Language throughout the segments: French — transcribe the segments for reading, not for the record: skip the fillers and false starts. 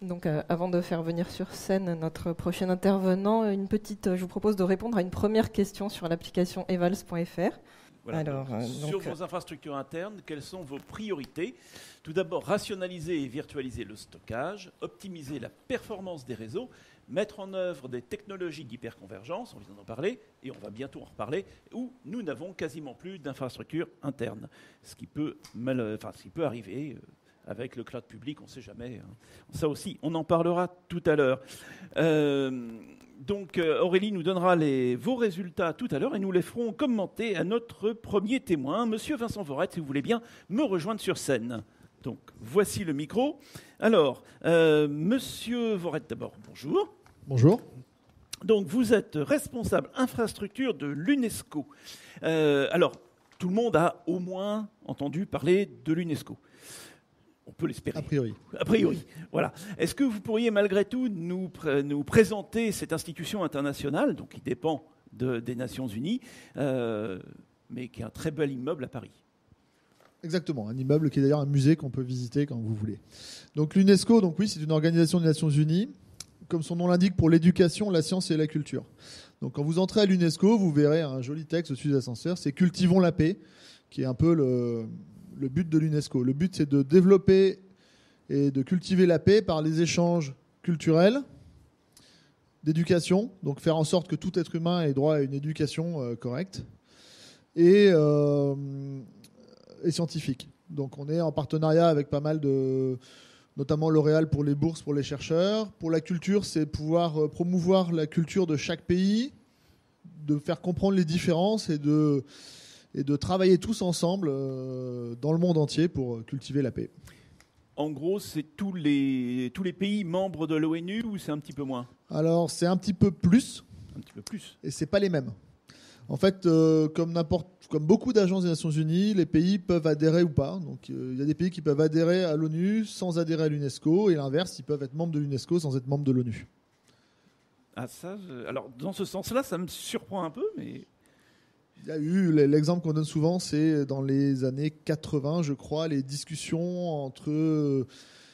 Donc, avant de faire venir sur scène notre prochain intervenant, je vous propose de répondre à une première question sur l'application evals.fr. Voilà. Alors, sur vos infrastructures internes, quelles sont vos priorités? Tout d'abord, rationaliser et virtualiser le stockage, optimiser la performance des réseaux, mettre en œuvre des technologies d'hyperconvergence, on vient d'en parler, et on va bientôt en reparler, où nous n'avons quasiment plus d'infrastructures internes. Ce qui peut arriver avec le cloud public, on ne sait jamais. Ça aussi, on en parlera tout à l'heure. Donc Aurélie nous donnera vos résultats tout à l'heure et nous les ferons commenter à notre premier témoin, Monsieur Vincent Voret, si vous voulez bien me rejoindre sur scène. Donc voici le micro. Alors, Monsieur Voret d'abord, bonjour. Bonjour. Donc vous êtes responsable infrastructure de l'UNESCO. Alors, tout le monde a au moins entendu parler de l'UNESCO. On peut l'espérer. A priori. A priori, voilà. Est-ce que vous pourriez malgré tout nous présenter cette institution internationale, donc qui dépend des Nations Unies, mais qui est un très bel immeuble à Paris? Exactement, un immeuble qui est d'ailleurs un musée qu'on peut visiter quand vous voulez. Donc l'UNESCO, donc oui, c'est une organisation des Nations Unies, comme son nom l'indique, pour l'éducation, la science et la culture. Donc quand vous entrez à l'UNESCO, vous verrez un joli texte au-dessus des ascenseurs, c'est « Cultivons la paix », qui est un peu le but de l'UNESCO. Le but, c'est de développer et de cultiver la paix par les échanges culturels, d'éducation, donc faire en sorte que tout être humain ait droit à une éducation correcte, et scientifique. Donc on est en partenariat avec pas mal notamment L'Oréal pour les bourses pour les chercheurs. Pour la culture, c'est pouvoir promouvoir la culture de chaque pays, de faire comprendre les différences et de travailler tous ensemble dans le monde entier pour cultiver la paix. En gros, c'est tous les pays membres de l'ONU ou c'est un petit peu moins? Alors, c'est un petit peu plus. Un petit peu plus. Et c'est pas les mêmes. En fait, comme beaucoup d'agences des Nations Unies, les pays peuvent adhérer ou pas. Donc, il y a des pays qui peuvent adhérer à l'ONU sans adhérer à l'UNESCO, et l'inverse, ils peuvent être membres de l'UNESCO sans être membres de l'ONU. Ah ça, alors dans ce sens-là, ça me surprend un peu, mais... Il y a eu, l'exemple qu'on donne souvent, c'est dans les années 80, je crois, les discussions entre,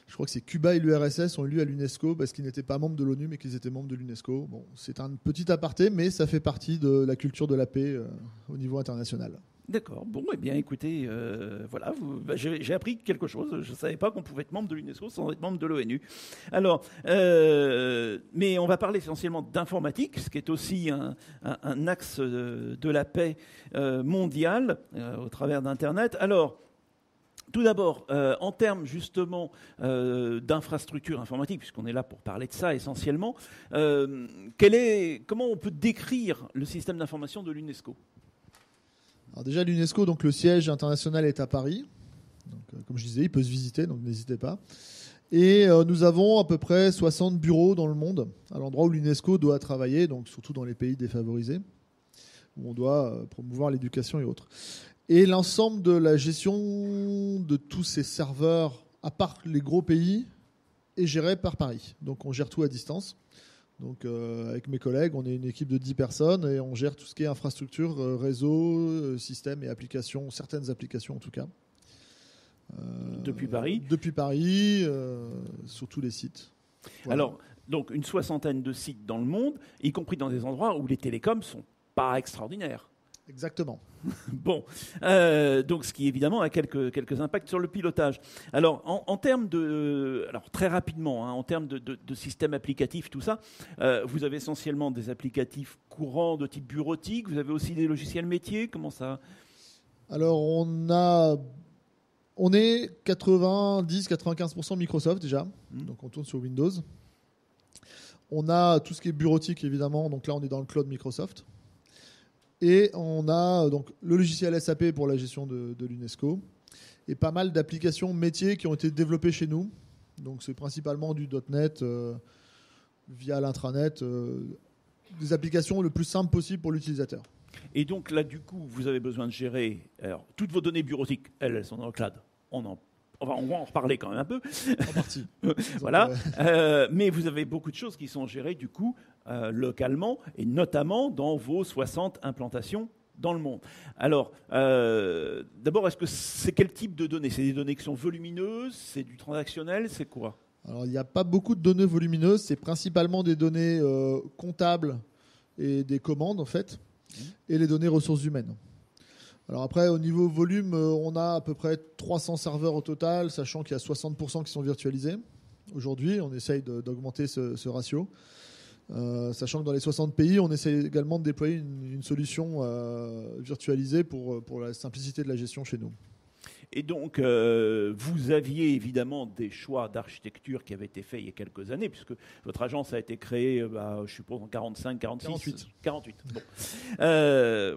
je crois que c'est Cuba et l'URSS ont eu lieu à l'UNESCO parce qu'ils n'étaient pas membres de l'ONU, mais qu'ils étaient membres de l'UNESCO. Bon, c'est un petit aparté, mais ça fait partie de la culture de la paix au niveau international. D'accord. Bon, eh bien, écoutez, voilà, j'ai appris quelque chose. Je ne savais pas qu'on pouvait être membre de l'UNESCO sans être membre de l'ONU. Alors, mais on va parler essentiellement d'informatique, ce qui est aussi un axe de la paix mondiale au travers d'Internet. Alors, tout d'abord, en termes justement d'infrastructure informatique, puisqu'on est là pour parler de ça essentiellement, comment on peut décrire le système d'information de l'UNESCO ? Alors déjà, l'UNESCO, donc le siège international est à Paris. Donc, comme je disais, il peut se visiter, donc n'hésitez pas. Et nous avons à peu près 60 bureaux dans le monde, à l'endroit où l'UNESCO doit travailler, donc surtout dans les pays défavorisés, où on doit promouvoir l'éducation et autres. Et l'ensemble de la gestion de tous ces serveurs, à part les gros pays, est géré par Paris. Donc on gère tout à distance. Donc avec mes collègues, on est une équipe de 10 personnes et on gère tout ce qui est infrastructure, réseau, système et applications, certaines applications en tout cas. Depuis Paris ? Depuis Paris, sur tous les sites. Voilà. Alors, donc une soixantaine de sites dans le monde, y compris dans des endroits où les télécoms sont pas extraordinaires. Exactement. Bon, donc ce qui évidemment a quelques impacts sur le pilotage. Alors en termes alors très rapidement, en termes de système applicatif, tout ça, vous avez essentiellement des applicatifs courants de type bureautique. Vous avez aussi des logiciels métiers. Comment ça ? Alors on est 90-95% Microsoft déjà, donc on tourne sur Windows. On a tout ce qui est bureautique évidemment, donc là on est dans le cloud Microsoft. Et on a donc le logiciel SAP pour la gestion de l'UNESCO et pas mal d'applications métiers qui ont été développées chez nous. Donc c'est principalement du .NET via l'intranet, des applications le plus simple possible pour l'utilisateur. Et donc là, du coup, vous avez besoin de gérer toutes vos données bureautiques. Elles sont dans le cloud. On va en reparler quand même un peu. En partie. Voilà. Mais vous avez beaucoup de choses qui sont gérées, du coup, localement, et notamment dans vos 60 implantations dans le monde. Alors, d'abord, est-ce que c'est quel type de données ? C'est des données qui sont volumineuses ? C'est du transactionnel ? C'est quoi ? Alors, il n'y a pas beaucoup de données volumineuses. C'est principalement des données comptables et des commandes, en fait, et les données ressources humaines. Alors après, au niveau volume, on a à peu près 300 serveurs au total, sachant qu'il y a 60% qui sont virtualisés. Aujourd'hui, on essaye d'augmenter ce ratio. Sachant que dans les 60 pays, on essaie également de déployer une solution virtualisée pour la simplicité de la gestion chez nous. Et donc, vous aviez évidemment des choix d'architecture qui avaient été faits il y a quelques années, puisque votre agence a été créée, je suppose, en 45, 46 48. Bon.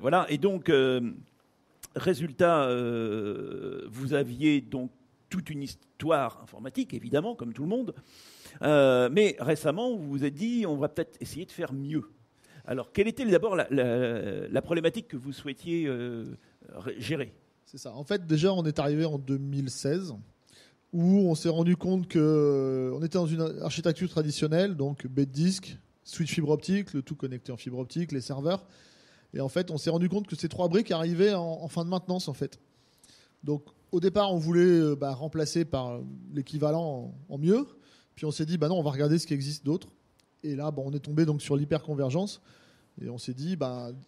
Voilà. Et donc, résultat, vous aviez donc toute une histoire informatique, évidemment, comme tout le monde. Mais récemment, vous vous êtes dit, on va peut-être essayer de faire mieux. Alors, quelle était d'abord la problématique que vous souhaitiez gérer ? C'est ça. En fait, déjà, on est arrivé en 2016 où on s'est rendu compte qu'on était dans une architecture traditionnelle, donc bête disque, switch fibre optique, le tout connecté en fibre optique, les serveurs. Et en fait, on s'est rendu compte que ces 3 briques arrivaient en fin de maintenance, en fait. Donc, au départ, on voulait remplacer par l'équivalent en mieux. Puis on s'est dit, non, on va regarder ce qui existe d'autre. Et là, on est tombé donc sur l'hyperconvergence. Et on s'est dit,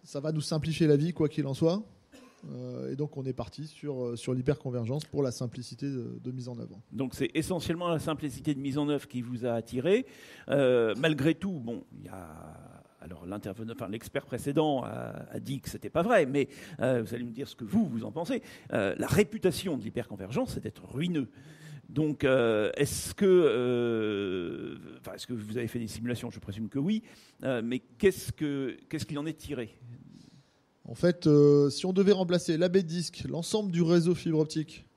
ça va nous simplifier la vie, quoi qu'il en soit. Et donc, on est parti sur l'hyperconvergence pour la simplicité de mise en œuvre. Donc, c'est essentiellement la simplicité de mise en œuvre qui vous a attiré. Malgré tout, il y a... Alors, l'expert précédent a dit que ce n'était pas vrai, mais vous allez me dire ce que vous en pensez. La réputation de l'hyperconvergence, c'est d'être ruineux. Donc, est-ce que vous avez fait des simulations ? Je présume que oui. Mais qu'est-ce qu'il en est tiré ? En fait, si on devait remplacer la bête disque, l'ensemble du réseau fibre optique,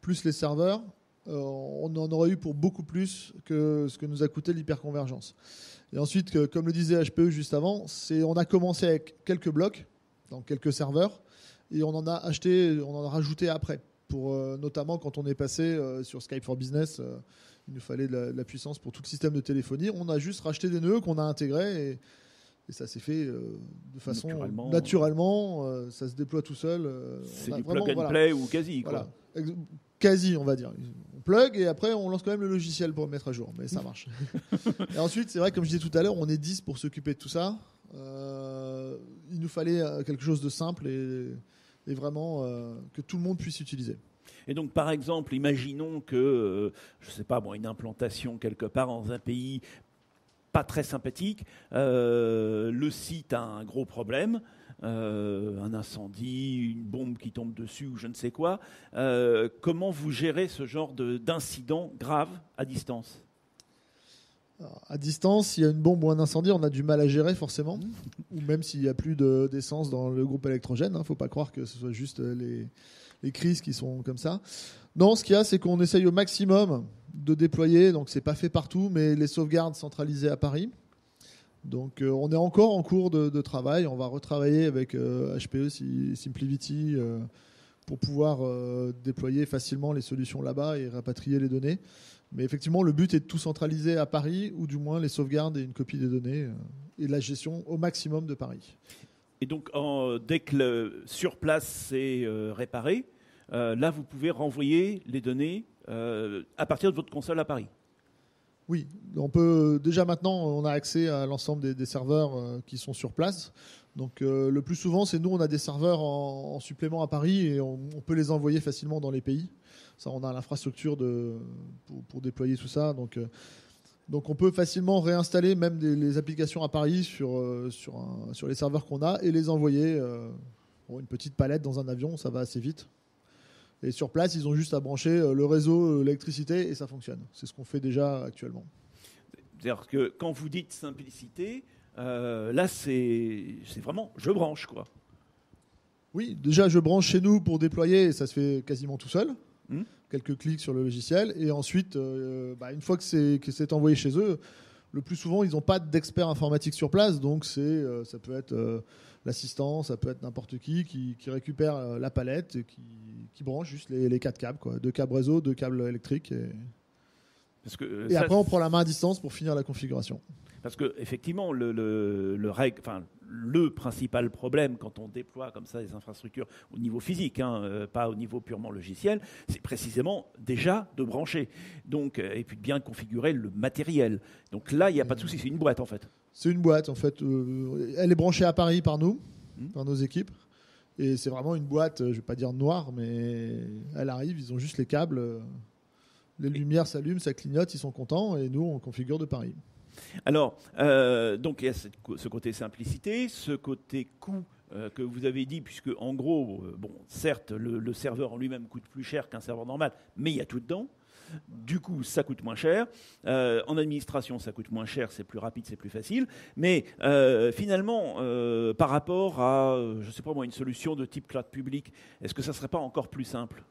plus les serveurs, on en aurait eu pour beaucoup plus que ce que nous a coûté l'hyperconvergence. Et ensuite, comme le disait HPE juste avant, on a commencé avec quelques blocs, donc quelques serveurs, et on en a rajouté après. Notamment quand on est passé sur Skype for Business, il nous fallait de la puissance pour tout le système de téléphonie. On a juste racheté des nœuds qu'on a intégrés et ça s'est fait de façon naturellement. Ça se déploie tout seul. C'est du plug and play ou quasi, quoi. Voilà. Quasi, on va dire. On plug et après on lance quand même le logiciel pour le mettre à jour, mais ça marche. Et ensuite, c'est vrai, comme je disais tout à l'heure, on est 10 pour s'occuper de tout ça. Il nous fallait quelque chose de simple et vraiment que tout le monde puisse utiliser. Et donc, par exemple, imaginons que, je ne sais pas, une implantation quelque part dans un pays pas très sympathique, le site a un gros problème, un incendie, une bombe qui tombe dessus ou je ne sais quoi. Comment vous gérez ce genre d'incident grave à distance ? Alors, à distance, s'il y a une bombe ou un incendie, on a du mal à gérer forcément. Ou même s'il n'y a plus d'essence dans le groupe électrogène. Il ne faut pas croire que ce soit juste les crises qui sont comme ça. Non, ce qu'il y a, c'est qu'on essaye au maximum de déployer. Donc, ce n'est pas fait partout, mais les sauvegardes centralisées à Paris. Donc, on est encore en cours de travail. On va retravailler avec HPE, SimpliVity, pour pouvoir déployer facilement les solutions là-bas et rapatrier les données. Mais effectivement, le but est de tout centraliser à Paris, ou du moins les sauvegardes et une copie des données et la gestion au maximum de Paris. Et donc, dès que sur place c'est réparé, là, vous pouvez renvoyer les données à partir de votre console à Paris. Oui, on peut déjà maintenant, on a accès à l'ensemble des serveurs qui sont sur place. Donc, le plus souvent, c'est nous, on a des serveurs en supplément à Paris et on peut les envoyer facilement dans les pays. Ça, on a l'infrastructure pour déployer tout ça. Donc, on peut facilement réinstaller même les applications à Paris sur les serveurs qu'on a et les envoyer une petite palette dans un avion, ça va assez vite. Et sur place, ils ont juste à brancher le réseau, l'électricité et ça fonctionne. C'est ce qu'on fait déjà actuellement. C'est-à-dire que quand vous dites simplicité, là, c'est vraiment je branche, quoi. Oui, déjà, je branche chez nous pour déployer et ça se fait quasiment tout seul. Quelques clics sur le logiciel et ensuite une fois que c'est envoyé chez eux, le plus souvent ils n'ont pas d'expert informatique sur place, donc ça peut être l'assistant, ça peut être n'importe qui récupère la palette et qui branche juste les 4 câbles, quoi. 2 câbles réseau, 2 câbles électriques et après on prend la main à distance pour finir la configuration. Parce que effectivement, le principal problème quand on déploie comme ça des infrastructures au niveau physique, pas au niveau purement logiciel, c'est précisément déjà de brancher, donc, et puis de bien configurer le matériel. Donc là, il n'y a pas de souci, c'est une boîte en fait. C'est une boîte en fait. Elle est branchée à Paris par nous, par nos équipes. Et c'est vraiment une boîte, je ne vais pas dire noire, mais elle arrive, ils ont juste les câbles, les lumières s'allument, ça clignote, ils sont contents, et nous, on configure de Paris. Alors, donc il y a ce côté simplicité, ce côté coût que vous avez dit, puisque en gros, certes, le serveur en lui-même coûte plus cher qu'un serveur normal, mais il y a tout dedans. Du coup, ça coûte moins cher. En administration, ça coûte moins cher, c'est plus rapide, c'est plus facile. Mais finalement, par rapport à, je ne sais pas moi, une solution de type cloud public, est-ce que ça ne serait pas encore plus simple ?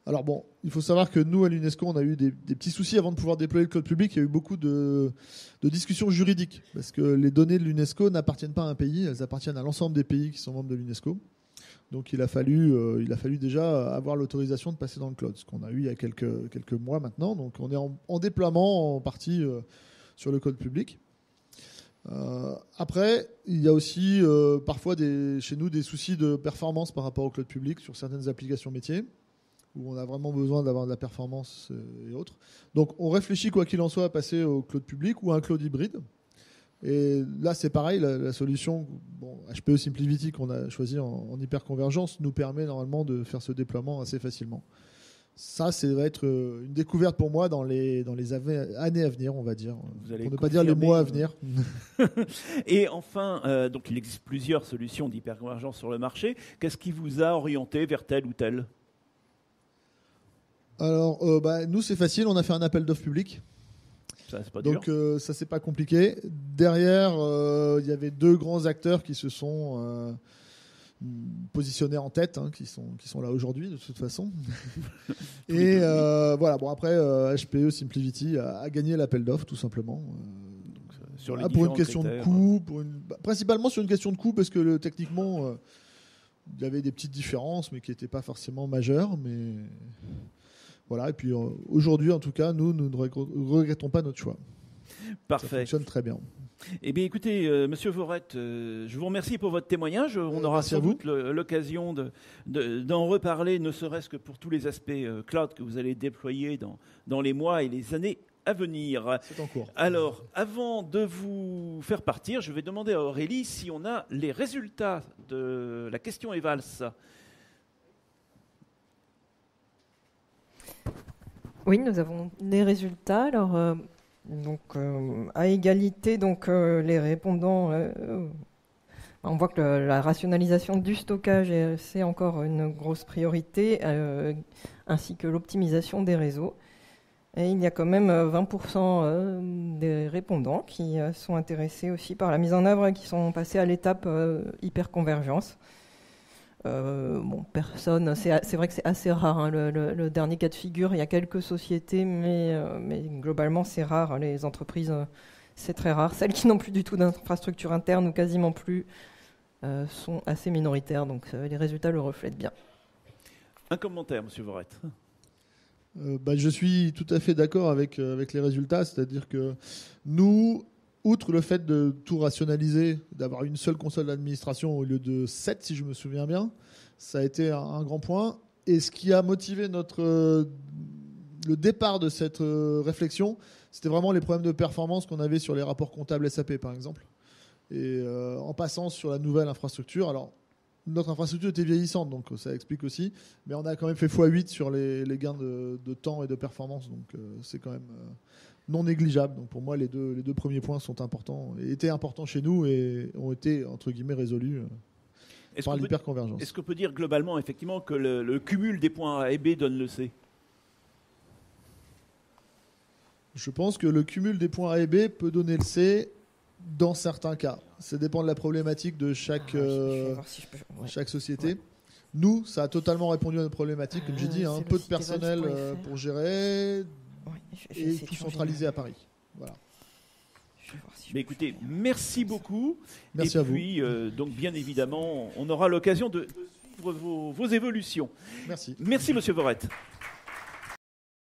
Alors bon, il faut savoir que nous, à l'UNESCO, on a eu des petits soucis avant de pouvoir déployer le cloud public. Il y a eu beaucoup de discussions juridiques, parce que les données de l'UNESCO n'appartiennent pas à un pays, elles appartiennent à l'ensemble des pays qui sont membres de l'UNESCO. Donc il a fallu déjà avoir l'autorisation de passer dans le cloud, ce qu'on a eu il y a quelques mois maintenant. Donc on est en déploiement en partie sur le cloud public. Après, il y a aussi parfois chez nous des soucis de performance par rapport au cloud public sur certaines applications métiers, où on a vraiment besoin d'avoir de la performance et autres. Donc on réfléchit quoi qu'il en soit à passer au cloud public ou à un cloud hybride. Et là c'est pareil, la solution HPE SimplyVT qu'on a choisi en hyperconvergence nous permet normalement de faire ce déploiement assez facilement. Ça va être une découverte pour moi dans les années à venir, on va dire, pour ne pas dire les mois à venir. Et enfin, donc il existe plusieurs solutions d'hyperconvergence sur le marché. Qu'est-ce qui vous a orienté vers telle ou telle ? Alors, nous, c'est facile. On a fait un appel d'offres public. Ça, c'est pas donc, dur. ça, c'est pas compliqué. Derrière, il y avait 2 grands acteurs qui se sont positionnés en tête, qui sont là aujourd'hui, de toute façon. Et voilà. Bon, après, HPE SimplyVT a gagné l'appel d'offres, tout simplement. Sur les pour une question critères, de coût, principalement sur une question de coût, parce que techniquement, il y avait des petites différences, mais qui n'étaient pas forcément majeures. Mais voilà, et puis aujourd'hui, en tout cas, nous ne regrettons pas notre choix. Parfait. Ça fonctionne très bien. Eh bien, écoutez, Monsieur Vorette, je vous remercie pour votre témoignage. On aura sans doute l'occasion d'en reparler, ne serait-ce que pour tous les aspects cloud que vous allez déployer dans les mois et les années à venir. C'est en cours. Alors, avant de vous faire partir, je vais demander à Aurélie si on a les résultats de la question Evals. Oui, nous avons les résultats. Alors, à égalité, les répondants, on voit que la rationalisation du stockage c'est encore une grosse priorité, ainsi que l'optimisation des réseaux. Et il y a quand même 20% des répondants qui sont intéressés aussi par la mise en œuvre et qui sont passés à l'étape hyperconvergence. Personne, c'est vrai que c'est assez rare, le dernier cas de figure. Il y a quelques sociétés, mais globalement, c'est rare. Les entreprises, c'est très rare. Celles qui n'ont plus du tout d'infrastructure interne ou quasiment plus sont assez minoritaires. Donc, les résultats le reflètent bien. Un commentaire, Monsieur Vorette. Je suis tout à fait d'accord avec les résultats. C'est-à-dire que nous, outre le fait de tout rationaliser, d'avoir une seule console d'administration au lieu de 7, si je me souviens bien, ça a été un grand point. Et ce qui a motivé le départ de cette réflexion, c'était vraiment les problèmes de performance qu'on avait sur les rapports comptables SAP, par exemple. Et en passant sur la nouvelle infrastructure, alors notre infrastructure était vieillissante, donc ça explique aussi, mais on a quand même fait x8 sur les gains de temps et de performance, donc c'est quand même non négligeable. Donc pour moi, les deux premiers points sont importants, et étaient importants chez nous et ont été, entre guillemets, résolus par l'hyperconvergence. Est-ce qu'on peut dire globalement, effectivement, que le cumul des points A et B donne le C ? Je pense que le cumul des points A et B peut donner le C dans certains cas. Ça dépend de la problématique de chaque société. Ouais. Nous, ça a totalement répondu à notre problématique, comme j'ai dit, peu de personnel pour gérer et tout centralisé à Paris. Voilà. Mais écoutez, merci beaucoup. Merci à vous. Et puis, donc bien évidemment, on aura l'occasion de suivre vos évolutions. Merci. Merci, Monsieur Vorette.